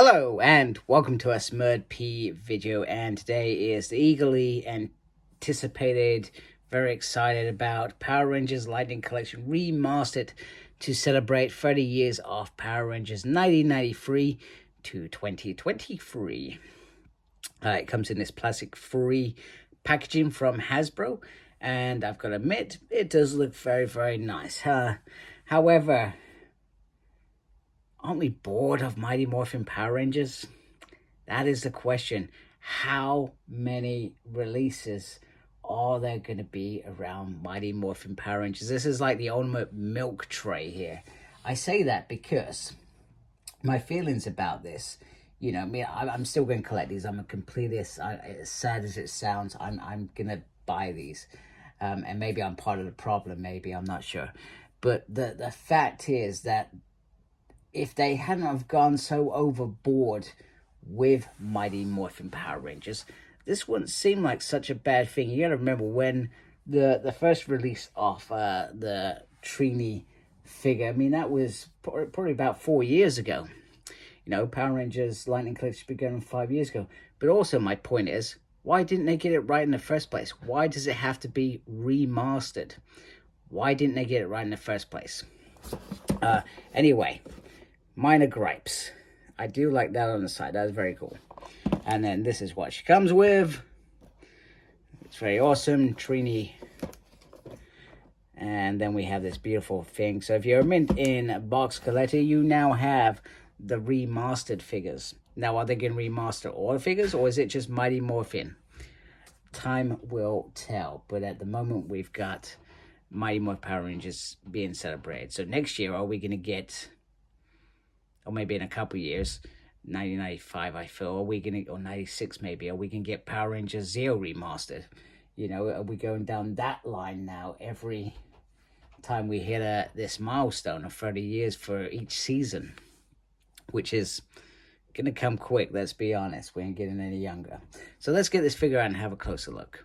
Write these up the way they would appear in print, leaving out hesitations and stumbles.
Hello and welcome to a MMPR video, and today is the eagerly anticipated, very excited about Power Rangers Lightning Collection Remastered to celebrate 30 years of Power Rangers 1993 to 2023. It comes in this plastic-free packaging from Hasbro, and I've got to admit, it does look very, very nice. However, aren't we bored of Mighty Morphin Power Rangers? That is the question. How many releases are there going to be around Mighty Morphin Power Rangers? This is like the ultimate milk tray here. I say that because my feelings about this, you know, I mean, I'm still going to collect these. I'm a completist. As sad as it sounds, I'm going to buy these. And maybe I'm part of the problem. Maybe, I'm not sure. But the fact is that if they hadn't have gone so overboard with Mighty Morphin Power Rangers, this wouldn't seem like such a bad thing. You gotta remember when the first release of the Trini figure, I mean, that was probably about 4 years ago. You know, Power Rangers Lightning Collection began 5 years ago. But also my point is, why didn't they get it right in the first place? Why does it have to be remastered? Why didn't they get it right in the first place? Anyway, minor gripes. I do like that on the side. That's very cool. And then this is what she comes with. It's very awesome. Trini. And then we have this beautiful thing. So if you're a mint in box collector, you now have the remastered figures. Now, are they going to remaster all the figures, or is it just Mighty Morphin? Time will tell. But at the moment, we've got Mighty Morphin Power Rangers being celebrated. So next year, are we going to get, or maybe in a couple years, 1995, I feel, are we going to, or 96 maybe, are we going to get Power Rangers Zeo remastered? You know, are we going down that line now every time we hit this milestone of 30 years for each season, which is going to come quick, let's be honest. We ain't getting any younger. So let's get this figure out and have a closer look.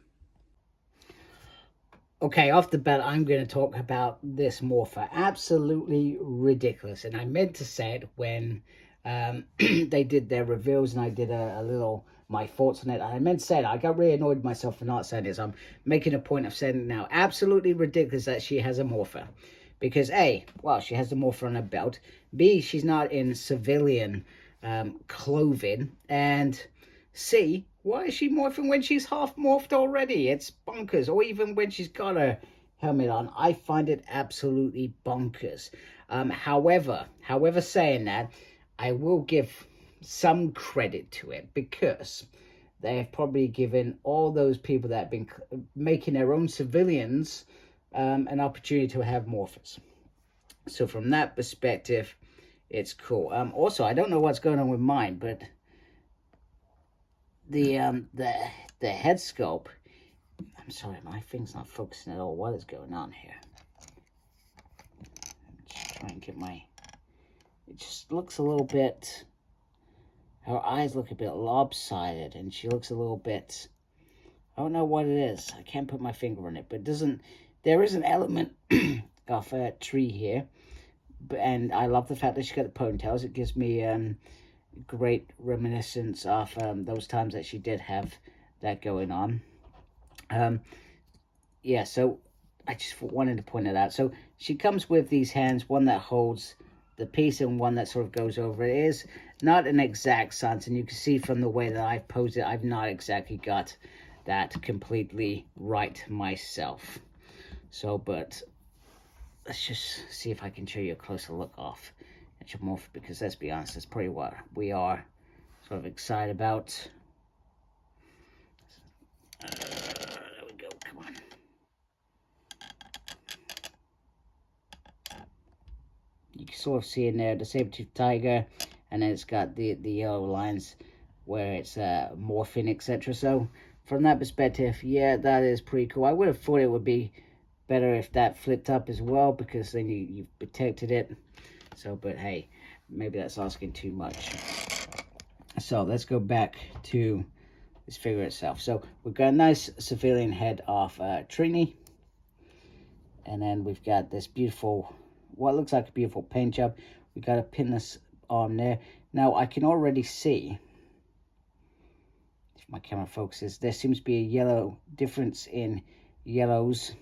Okay, off the bat, I'm going to talk about this Morpher. Absolutely ridiculous. And I meant to say it when they did their reveals and I did a little, my thoughts on it. I meant to say it. I got really annoyed with myself for not saying this. I'm making a point of saying it now. Absolutely ridiculous that she has a Morpher. Because A, well, she has the Morpher on her belt. B, she's not in civilian clothing. And C, why is she morphing when she's half morphed already? It's bonkers. Or even when she's got her helmet on, I find it absolutely bonkers. However, saying that, I will give some credit to it because they have probably given all those people that have been making their own civilians an opportunity to have morphers. So from that perspective, it's cool. Also, I don't know what's going on with mine, but the head sculpt, I'm sorry, my thing's not focusing at all. What is going on here? Just try and get my, it just looks a little bit, her eyes look a bit lopsided, and she looks a little bit, I don't know what it is. I can't put my finger on it, but it doesn't, there is an element of a tree here, and I love the fact that she got the ponytails. It gives me great reminiscence of those times that she did have that going on. Yeah, so I just wanted to point it out. So she comes with these hands, one that holds the piece and one that sort of goes over. It is not an exact science, and you can see from the way that I've posed it, I've not exactly got that completely right myself. So, but let's just see if I can show you a closer look off at your Morph, because let's be honest, that's probably what we are sort of excited about. There we go, come on. You can sort of see in there the saber-toothed tiger, and then it's got the yellow lines where it's morphing, etc. So from that perspective, yeah, that is pretty cool. I would have thought it would be better if that flipped up as well, because then you've protected it. So, but hey, maybe that's asking too much. So let's go back to this figure itself. So we've got a nice civilian head of Trini, and then we've got this beautiful, what looks like a beautiful paint job. We got a pinless arm there. Now I can already see, if my camera focuses, there seems to be a yellow difference in yellows,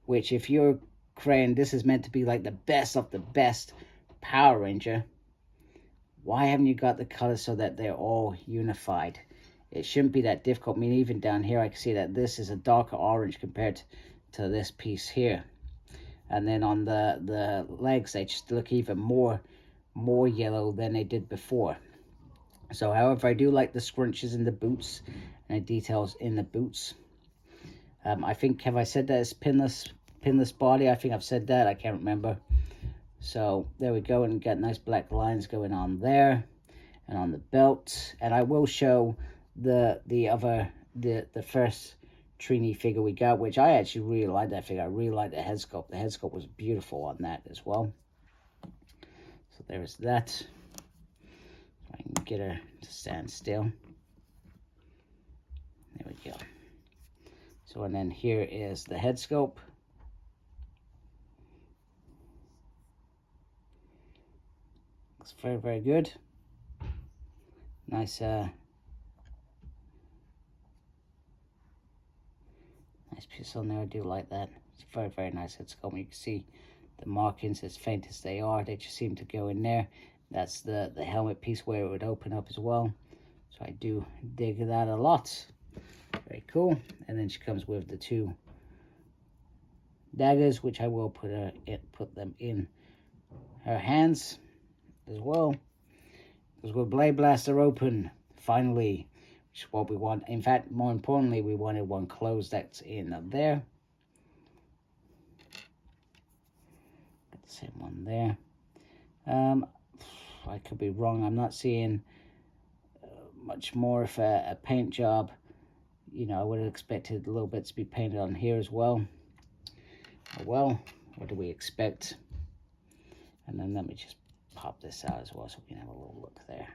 which if you're creating, this is meant to be like the best of the best Power Ranger, why haven't you got the colors so that they're all unified? It shouldn't be that difficult. I mean, even down here I can see that this is a darker orange compared to this piece here. And then on the legs, they just look even more yellow than they did before. So however, I do like the scrunches in the boots and the details in the boots. I think, have I said that it's pinless body? I think I've said that, I can't remember. So there we go, and got nice black lines going on there and on the belt. And I will show the first Trini figure we got, which I actually really like that figure. I really like the head sculpt. The head sculpt was beautiful on that as well. So there's that. So I can get her to stand still. There we go. So, and then here is the head sculpt. Looks very, very good. Nice, nice piece on there. I do like that. It's very, very nice head sculpt. You can see the markings, as faint as they are, they just seem to go in there. That's the helmet piece where it would open up as well. So I do dig that a lot. Very cool. And then she comes with the two daggers, which I will put them in her hands as well, because with Blade Blaster open finally, which is what we want. In fact, more importantly, we wanted one closed. That's in up there. Got the same one there. I could be wrong. I'm not seeing much more of a paint job. You know, I would have expected a little bit to be painted on here as well. Oh well, what do we expect? And then let me just pop this out as well so we can have a little look there.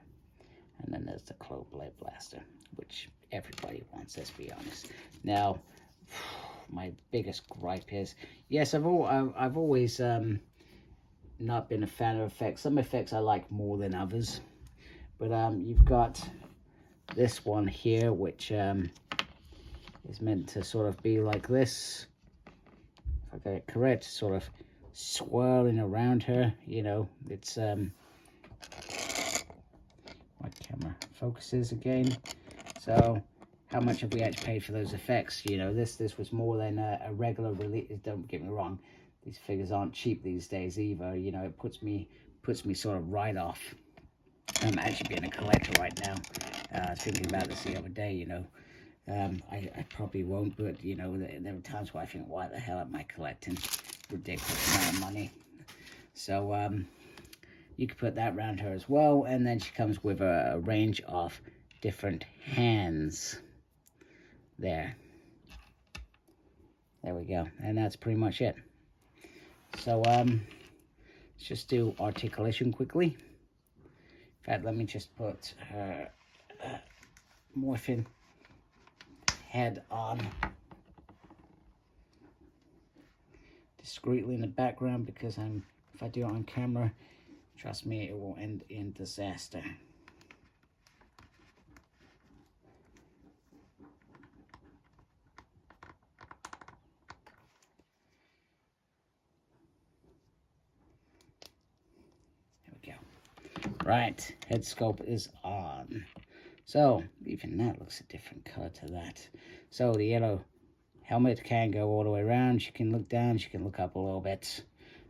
And then there's the Blade Blaster, which everybody wants, let's be honest. Now, my biggest gripe is, yes, I've always not been a fan of effects. Some effects I like more than others. But you've got this one here, which is meant to sort of be like this. If I got it correct, sort of swirling around her, you know. It's my camera focuses again. So how much have we actually paid for those effects? You know, this was more than a regular release. Don't get me wrong, these figures aren't cheap these days either. You know, it puts me sort of right off. I'm actually being a collector right now. Thinking about this the other day, you know. I probably won't, but you know, there are times where I think, why the hell am I collecting? Ridiculous amount of money. So you can put that around her as well, and then she comes with a range of different hands. There we go, and that's pretty much it. So let's just do articulation quickly. In fact, let me just put her Morphin head on discreetly in the background, because if I do it on camera, trust me, it will end in disaster. There we go. Right, head sculpt is on. So even that looks a different color to that. So the yellow helmet can go all the way around. She can look down, she can look up a little bit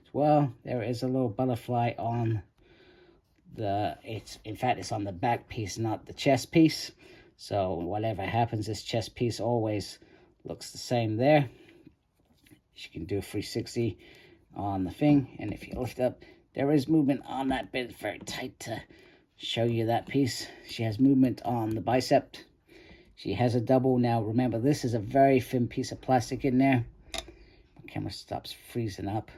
as well. There is a little butterfly on in fact it's on the back piece, not the chest piece. So whatever happens, this chest piece always looks the same there. She can do a 360 on the thing, and if you lift up, there is movement on that bit. It's very tight to show you that piece. She has movement on the bicep. She has a double. Now remember, this is a very thin piece of plastic in there. My camera stops freezing up.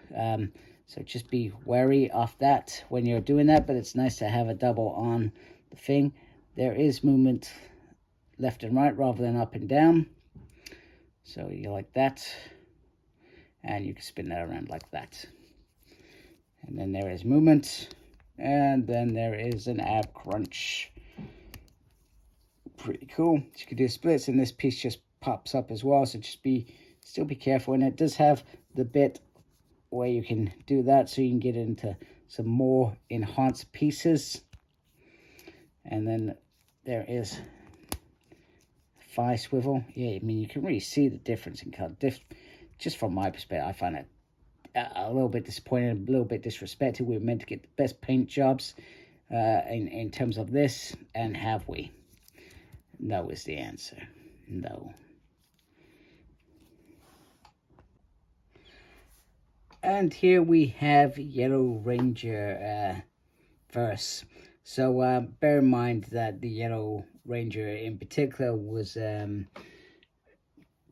So just be wary of that when you're doing that, but it's nice to have a double on the thing. There is movement left and right rather than up and down. So you like that. And you can spin that around like that. And then there is movement And then there is an ab crunch. Pretty cool. You can do splits, and this piece just pops up as well, so just still be careful. And it does have the bit where you can do that, so you can get into some more enhanced pieces. And then there is thigh swivel. Yeah, I mean, you can really see the difference in color. Just from my perspective, I find it a little bit disappointing, a little bit disrespected. We were meant to get the best paint jobs in terms of this, and have we? No is the answer. No. And here we have Yellow Ranger verse. So bear in mind that the Yellow Ranger in particular was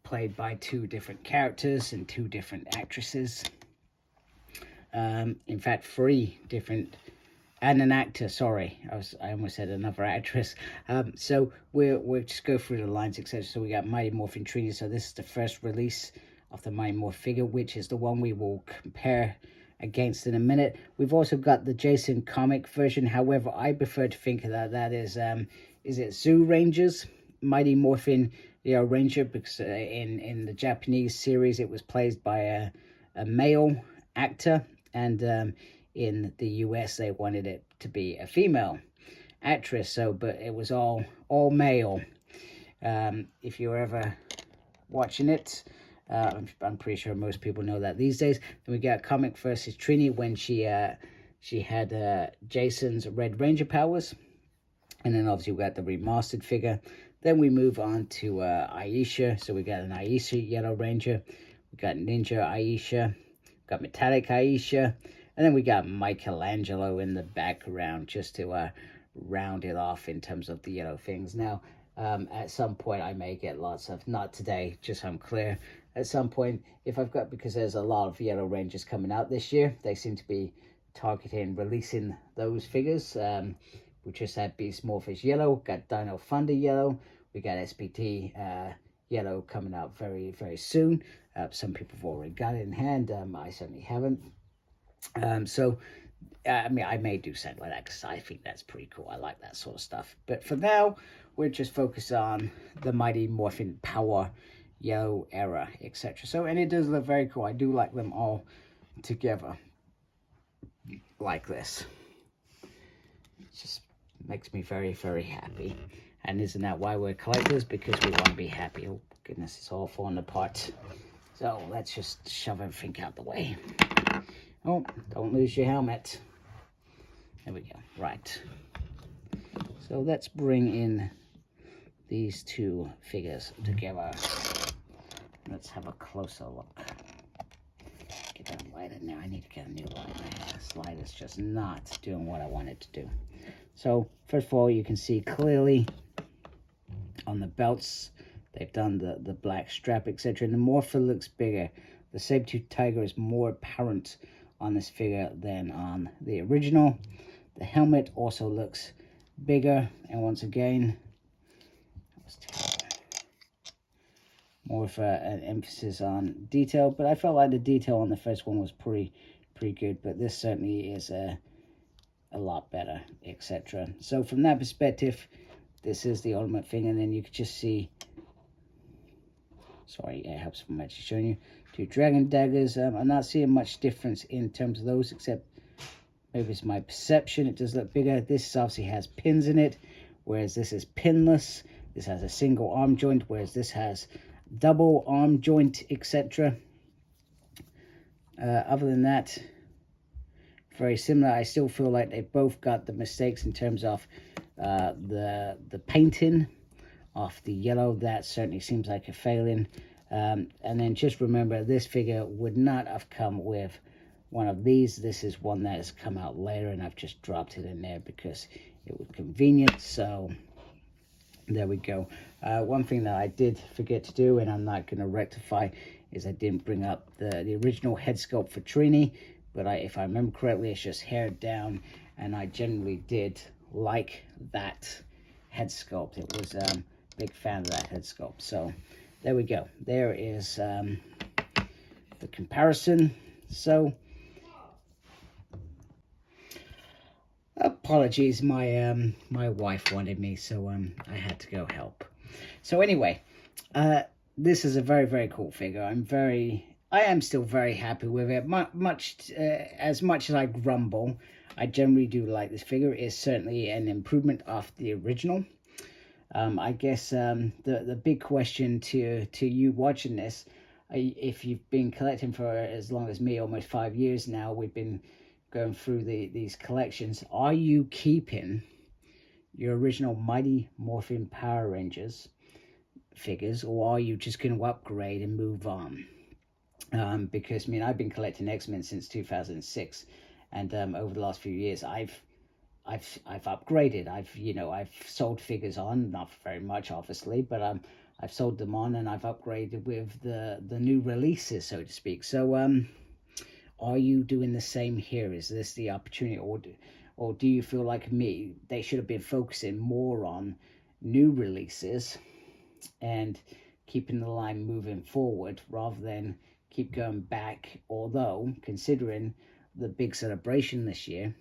played by 2 different characters and 2 different actresses. In fact, 3 different, and an actor. Sorry, I almost said another actress. So we'll just go through the lines, etc. So we got Mighty Morphin Trini. So this is the first release of the Mighty Morphin figure, which is the one we will compare against in a minute. We've also got the Jason comic version. However, I prefer to think of that is it Zoo Rangers, Mighty Morphin Ranger, because in the Japanese series it was played by a male actor, and in the US they wanted it to be a female actress. So, but it was all male. If you're ever watching it, I'm pretty sure most people know that these days. Then we got Comic versus Trini when she had Jason's Red Ranger powers. And then obviously we got the remastered figure. Then we move on to Aisha. So we got an Aisha Yellow Ranger. We got Ninja Aisha. Got Metallic Aisha. And then we got Michelangelo in the background just to round it off in terms of the yellow things. Now, at some point I may get lots of, not today, just so I'm clear, at some point, if I've got, because there's a lot of Yellow Rangers coming out this year, they seem to be targeting releasing those figures. We just had Beast Morphers Yellow, got Dino Thunder Yellow, we got SPT Yellow coming out very, very soon. Some people have already got it in hand. I certainly haven't. I mean, I may do something like that because I think that's pretty cool. I like that sort of stuff. But for now, we're just focused on the Mighty Morphin Power Yellow era, etc. So, and it does look very cool. I do like them all together like this. It just makes me very, very happy. And isn't that why we're collectors? Because we want to be happy. Oh, goodness, it's all falling apart. So, let's just shove everything out the way. Oh, don't lose your helmet. There we go. Right. So let's bring in these 2 figures together. Let's have a closer look. Get that light in there. I need to get a new light. This light is just not doing what I want it to do. So first of all, you can see clearly on the belts, they've done the black strap, etc. And the Morpher looks bigger. The saber-tooth tiger is more apparent on this figure than on the original. The helmet also looks bigger, and once again, more of an emphasis on detail. But I felt like the detail on the first one was pretty good, but this certainly is a lot better, etc. So from that perspective, this is the ultimate thing. And then you can just see, sorry, it helps from actually showing you 2 dragon daggers. I'm not seeing much difference in terms of those, except maybe it's my perception. It does look bigger. This obviously has pins in it, whereas this is pinless. This has a single arm joint, whereas this has double arm joint, etc. Other than that, very similar. I still feel like they both got the mistakes in terms of the painting of the yellow. That certainly seems like a failing. And then just remember, this figure would not have come with one of these. This is one that has come out later, and I've just dropped it in there because it was convenient. So there we go. One thing that I did forget to do, and I'm not going to rectify, is I didn't bring up the original head sculpt for Trini. But if I remember correctly, it's just hair down, and I generally did like that head sculpt. It was a big fan of that head sculpt. So there we go. There is the comparison. So apologies, my wife wanted me, so I had to go help. So anyway, this is a very, very cool figure. I am still very happy with it. As much as I grumble, I generally do like this figure. It is certainly an improvement off the original. I guess the big question to you watching this, if you've been collecting for as long as me, almost 5 years now, we've been going through these collections. Are you keeping your original Mighty Morphin Power Rangers figures, or are you just going to upgrade and move on? Because I mean, I've been collecting X-Men since 2006, and over the last few years, I've upgraded. I've sold figures on, not very much obviously, but I've sold them on, and I've upgraded with the new releases, so to speak. So are you doing the same here? Is this the opportunity, or do you feel like me, they should have been focusing more on new releases and keeping the line moving forward rather than keep going back? Although, considering the big celebration this year,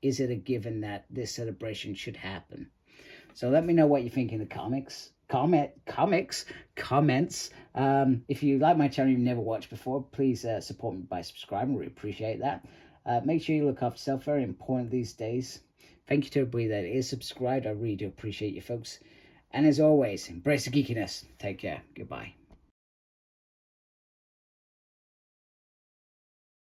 is it a given that this celebration should happen? So let me know what you think in the comments. If you like my channel, you've never watched before, please support me by subscribing. Really appreciate that. Make sure you look after yourself, very important these days. Thank you to everybody that is subscribed. I really do appreciate you folks. And as always, embrace the geekiness. Take care. Goodbye.